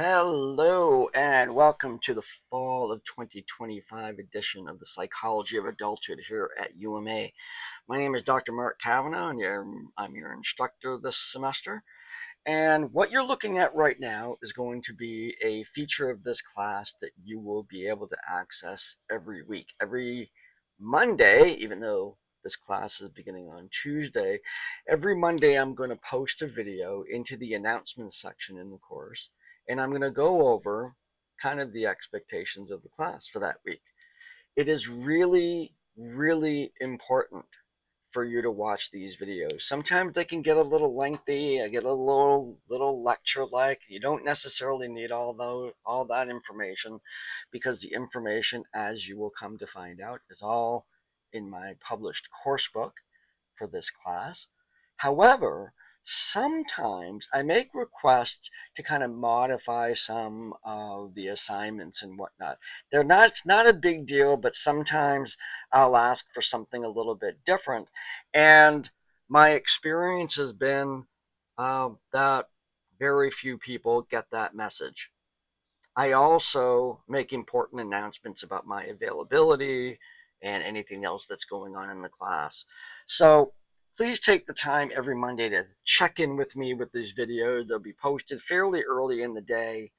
Hello and welcome to the fall of 2025 edition of the Psychology of Adulthood here at UMA. My name is Dr. Mark Kavanaugh and I'm your instructor this semester. And what you're looking at right now is going to be a feature of this class that you will be able to access every week. Every Monday, even though this class is beginning on Tuesday, every Monday I'm going to post a video into the announcements section in the course, and I'm going to go over kind of the expectations of the class for that week. It is really, really important for you to watch these videos. Sometimes they can get a little lengthy. I get a little lecture like. You don't necessarily need all that information, because the information, as you will come to find out, is all in my published course book for this class. However, sometimes I make requests to kind of modify some of the assignments and whatnot. It's not a big deal, but sometimes I'll ask for something a little bit different. And my experience has been that very few people get that message. I also make important announcements about my availability and anything else that's going on in the class. So please take the time every Monday to check in with me with these videos. They'll be posted fairly early in the day,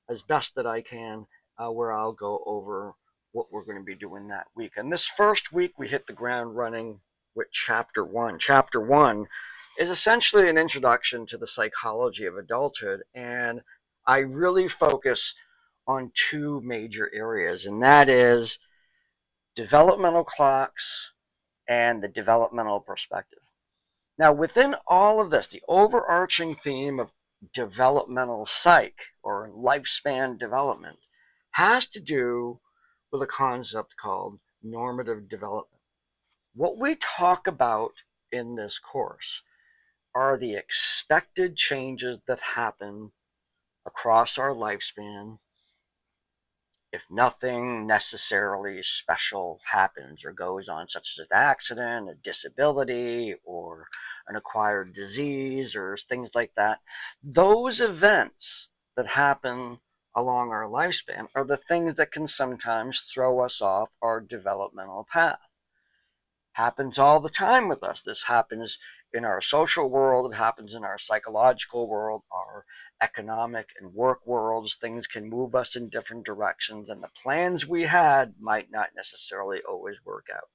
as best that I can, where I'll go over what we're going to be doing that week. And this first week, we hit the ground running with Chapter 1. Chapter 1 is essentially an introduction to the psychology of adulthood, and I really focus on two major areas, and that is developmental clocks and the developmental perspective. Now, within all of this, the overarching theme of developmental psych or lifespan development has to do with a concept called normative development. What we talk about in this course are the expected changes that happen across our lifespan if nothing necessarily special happens or goes on, such as an accident, a disability, or an acquired disease, or things like that. Those events that happen along our lifespan are the things that can sometimes throw us off our developmental path. Happens all the time with us. This happens in our social world, it happens in our psychological world, our economic and work worlds. Things can move us in different directions, and the plans we had might not necessarily always work out.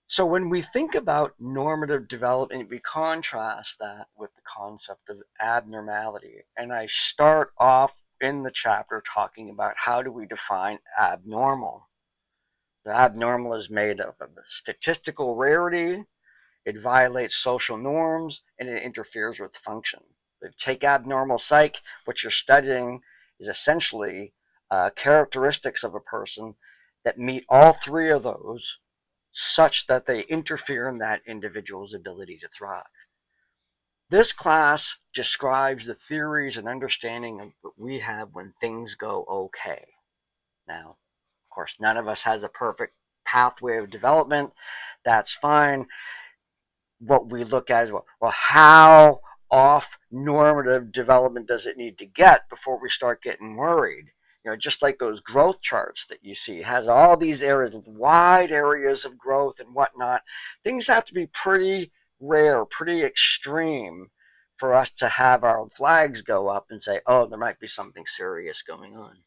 So when we think about normative development, we contrast that with the concept of abnormality. And I start off in the chapter talking about how do we define abnormal. The abnormal is made up of statistical rarity, it violates social norms, and it interferes with function. If you take abnormal psych, what you're studying is essentially characteristics of a person that meet all three of those, such that they interfere in that individual's ability to thrive. This class describes the theories and understanding of what we have when things go okay. Now, of course, none of us has a perfect pathway of development. That's fine. What we look at is, well, how off normative development does it need to get before we start getting worried? Just like those growth charts that you see, it has all these areas, wide areas of growth and whatnot. Things have to be pretty rare, pretty extreme for us to have our flags go up and say, oh, there might be something serious going on.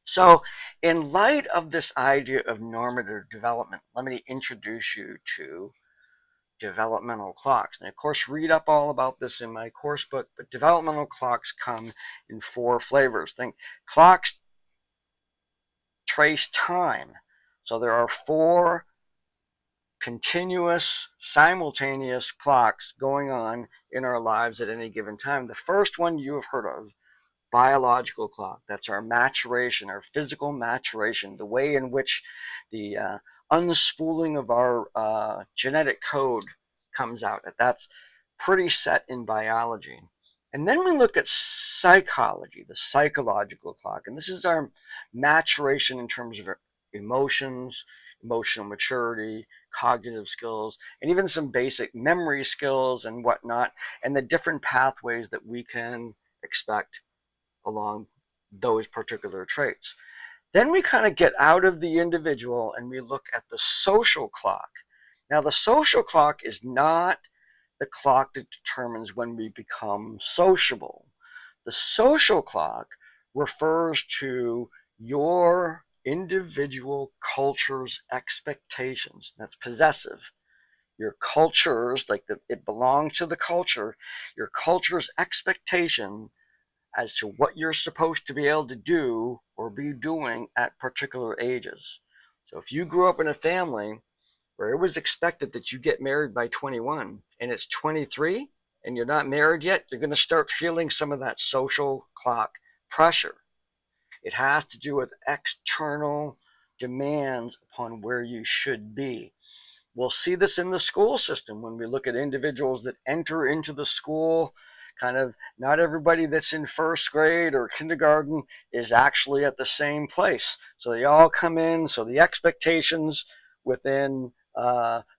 So, in light of this idea of normative development, let me introduce you to developmental clocks. And of course, read up all about this in my course book, but developmental clocks come in four flavors. Think clocks trace time. So there are four continuous, simultaneous clocks going on in our lives at any given time. The first one you have heard of, biological clock. That's our maturation, our physical maturation, the way in which the unspooling of our genetic code comes out. That's pretty set in biology. And then we look at psychology, the psychological clock. And this is our maturation in terms of emotions, emotional maturity, cognitive skills, and even some basic memory skills and whatnot, and the different pathways that we can expect along those particular traits. Then we kind of get out of the individual and we look at the social clock. Now, the social clock is not the clock that determines when we become sociable. The social clock refers to your individual culture's expectations. That's possessive. Your culture's, like it belongs to the culture, your culture's expectation as to what you're supposed to be able to do or be doing at particular ages. So if you grew up in a family where it was expected that you get married by 21 and it's 23 and you're not married yet, you're going to start feeling some of that social clock pressure. It has to do with external demands upon where you should be. We'll see this in the school system when we look at individuals that enter into the school. Kind of not everybody that's in first grade or kindergarten is actually at the same place. So they all come in, so the expectations within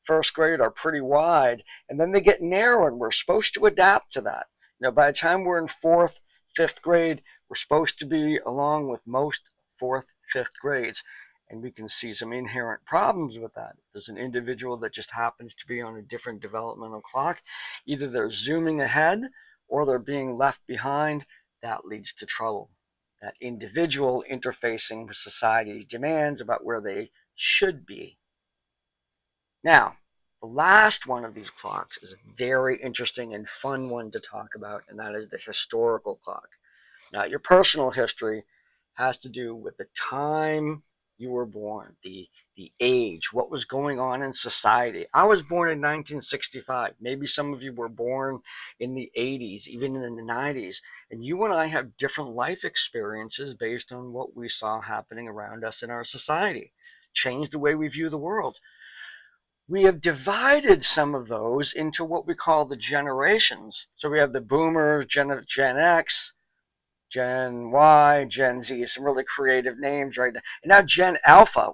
first grade are pretty wide, and then they get narrow, and we're supposed to adapt to that. By the time we're in fourth, fifth grade, we're supposed to be along with most fourth, fifth grades. And we can see some inherent problems with that. If there's an individual that just happens to be on a different developmental clock, either they're zooming ahead or they're being left behind. That leads to trouble. That individual interfacing with society demands about where they should be. Now, the last one of these clocks is a very interesting and fun one to talk about, and that is the historical clock. Now, your personal history has to do with the time you were born, the age, what was going on in society. I was born in 1965. Maybe some of you were born in the 80s, even in the 90s. And you and I have different life experiences based on what we saw happening around us in our society. Changed the way we view the world. We have divided some of those into what we call the generations. So we have the boomers, Gen X, Gen Y, Gen Z, some really creative names right now. And now Gen Alpha,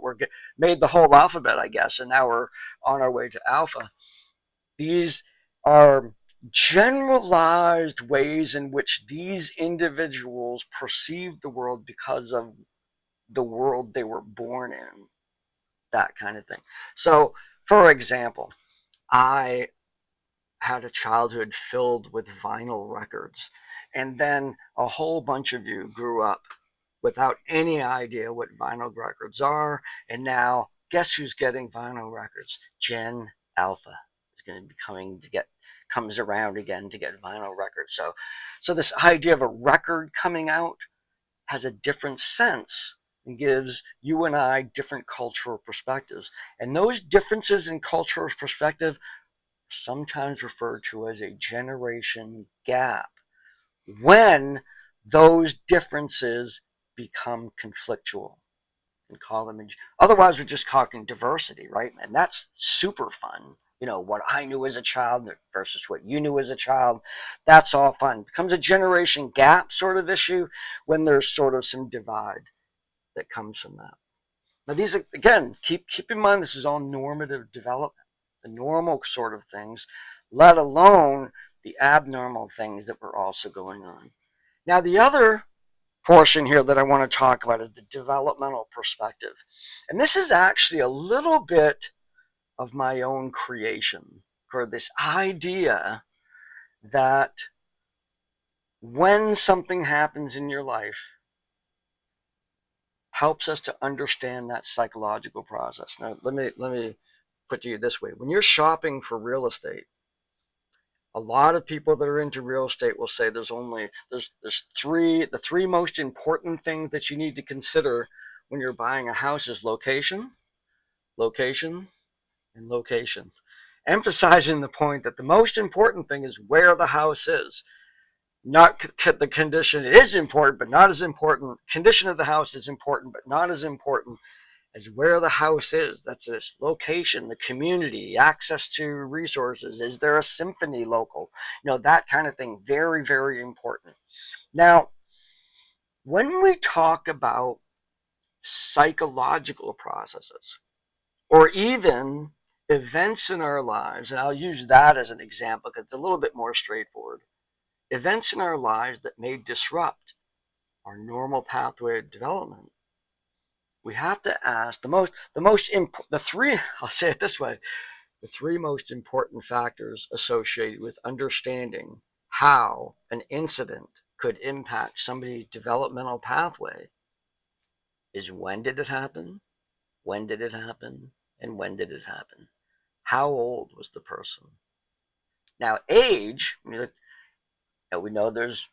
made the whole alphabet, I guess, and now we're on our way to Alpha. These are generalized ways in which these individuals perceive the world because of the world they were born in, that kind of thing. So, for example, I had a childhood filled with vinyl records. And then a whole bunch of you grew up without any idea what vinyl records are. And now, guess who's getting vinyl records? Gen Alpha is going to be comes around again to get vinyl records. So this idea of a record coming out has a different sense and gives you and I different cultural perspectives. And those differences in cultural perspective sometimes referred to as a generation gap when those differences become conflictual. And call them, otherwise we're just talking diversity, right? And that's super fun. What I knew as a child versus what you knew as a child, that's all fun. It becomes a generation gap sort of issue when there's sort of some divide that comes from that. Now these, again, keep in mind, this is all normative development, the normal sort of things, let alone the abnormal things that were also going on. Now the other portion here that I want to talk about is the developmental perspective. And this is actually a little bit of my own creation, for this idea that when something happens in your life, helps us to understand that psychological process. Now, let me put to you this way. When you're shopping for real estate, a lot of people that are into real estate will say there's the three most important things that you need to consider when you're buying a house is location, location, and location. Emphasizing the point that the most important thing is where the house is. Not the condition. It is important, but not as important. Condition of the house is important, but not as important as where the house is. That's this location, the community, access to resources. Is there a symphony local? That kind of thing. Very, very important. Now, when we talk about psychological processes or even events in our lives, and I'll use that as an example because it's a little bit more straightforward. events in our lives that may disrupt our normal pathway of development, we have to ask the three, I'll say it this way, the three most important factors associated with understanding how an incident could impact somebody's developmental pathway is: when did it happen? When did it happen? And when did it happen? How old was the person? Now, age, we know there's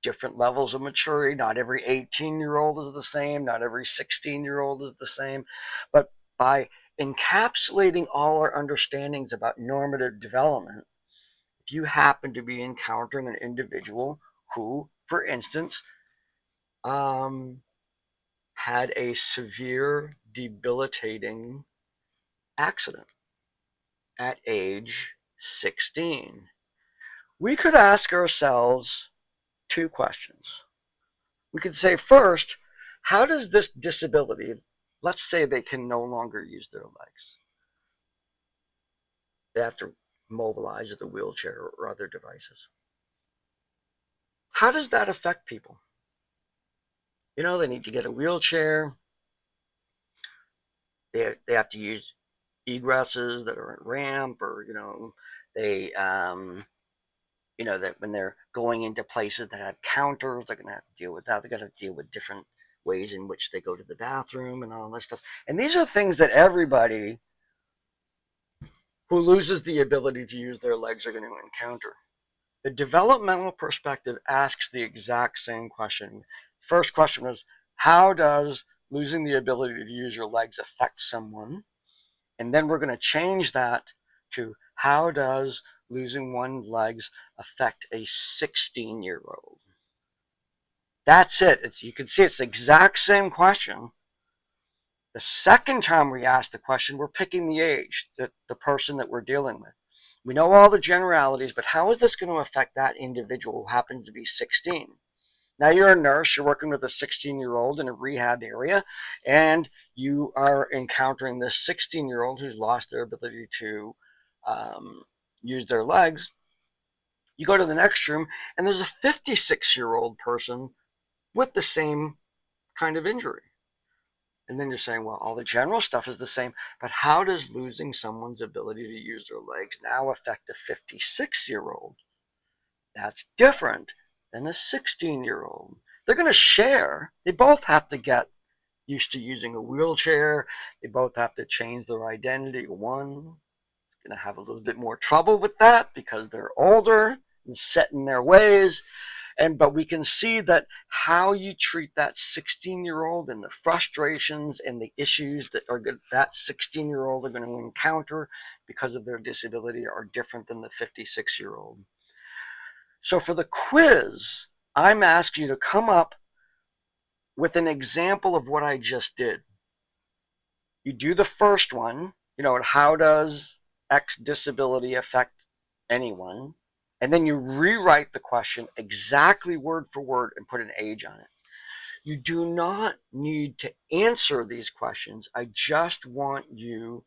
different levels of maturity. Not every 18-year-old is the same. Not every 16-year-old is the same. But by encapsulating all our understandings about normative development, if you happen to be encountering an individual who, for instance, had a severe, debilitating accident at age 16, we could ask ourselves two questions. We could say, first, how does this disability, let's say they can no longer use their legs, they have to mobilize with a wheelchair or other devices. How does that affect people? They need to get a wheelchair. They have to use egresses that are at ramp, or they that when they're going into places that have counters, they're going to have to deal with that. They're going to deal with different ways in which they go to the bathroom and all that stuff. And these are things that everybody who loses the ability to use their legs are going to encounter. The developmental perspective asks the exact same question. First question was, how does losing the ability to use your legs affect someone? And then we're going to change that to, how does losing one's legs affect a 16-year-old? That's it. You can see it's the exact same question. The second time we ask the question, we're picking the age, the person that we're dealing with. We know all the generalities, but how is this going to affect that individual who happens to be 16? Now, you're a nurse, you're working with a 16-year-old in a rehab area, and you are encountering this 16-year-old who's lost their ability to use their legs. You go to the next room, and there's a 56-year-old person with the same kind of injury. And then you're saying, well, all the general stuff is the same, but how does losing someone's ability to use their legs now affect a 56-year-old? That's different than a 16-year-old. They're going to share. They both have to get used to using a wheelchair. They both have to change their identity. One is going to have a little bit more trouble with that because they're older and set in their ways. But we can see that how you treat that 16-year-old and the frustrations and the issues that that 16-year-old are going to encounter because of their disability are different than the 56-year-old. So for the quiz, I'm asking you to come up with an example of what I just did. You do the first one, how does X disability affect anyone? And then you rewrite the question exactly word for word and put an age on it. You do not need to answer these questions. I just want you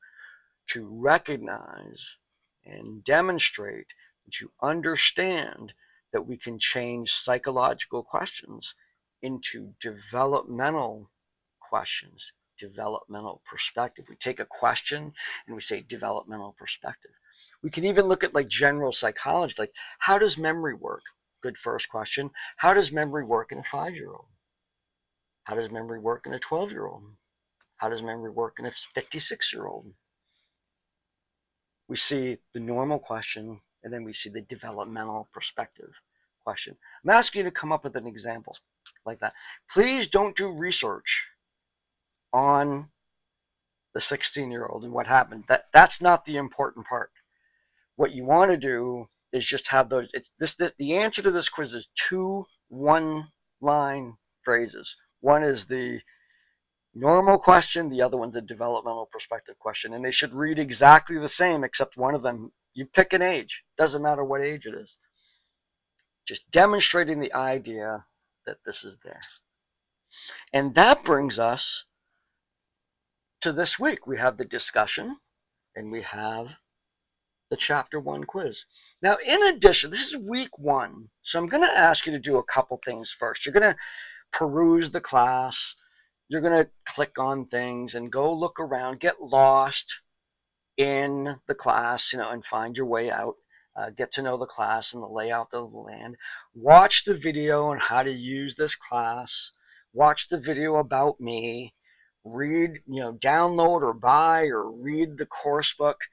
to recognize and demonstrate that you understand that we can change psychological questions into developmental questions, developmental perspective. We take a question and we say developmental perspective. We can even look at general psychology, like how does memory work? Good first question. How does memory work in a 5-year-old? How does memory work in a 12-year-old? How does memory work in a 56-year-old? We see the normal question, and then we see the developmental perspective question. I'm asking you to come up with an example like that. Please don't do research on the 16-year-old and what happened. That's not the important part. What you want to do is just have those. The answer to this quiz is 2 one-line phrases. One is the normal question, the other one's a developmental perspective question, and they should read exactly the same, except one of them, you pick an age. Doesn't matter what age it is. Just demonstrating the idea that this is there. And that brings us to this week. We have the discussion, and we have the Chapter 1 quiz. Now, in addition, this is week 1, so I'm going to ask you to do a couple things first. You're going to peruse the class, you're going to click on things and go look around, get lost in the class, and find your way out. Get to know the class and the layout of the land. Watch the video on how to use this class. Watch the video about me. Read, download or buy or read the course book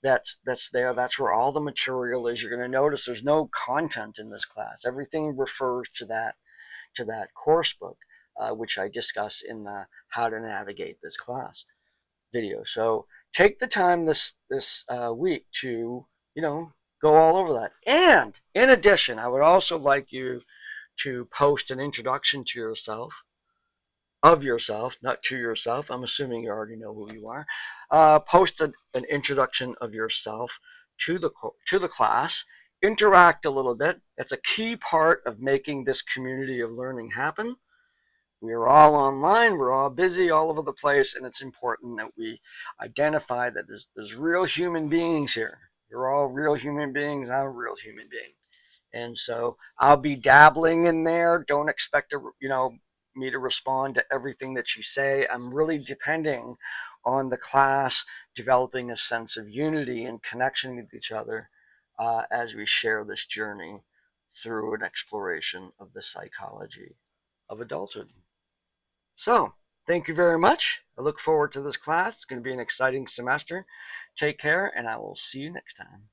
that's there. That's where all the material is. You're going to notice there's no content in this class. Everything refers to that course book, which I discuss in the How to Navigate This Class video. So take the time this week to go all over that. And in addition, I would also like you to post an introduction to yourself, of yourself, not to yourself. I'm assuming you already know who you are. Post an introduction of yourself to the class. Interact a little bit. That's a key part of making this community of learning happen. We are all online, we're all busy all over the place, and it's important that we identify that there's real human beings here. You're all real human beings. I'm a real human being. And so I'll be dabbling in there. Don't expect me to respond to everything that you say. I'm really depending on the class developing a sense of unity and connection with each other as we share this journey through an exploration of the psychology of adulthood. So, thank you very much. I look forward to this class. It's going to be an exciting semester. Take care, and I will see you next time.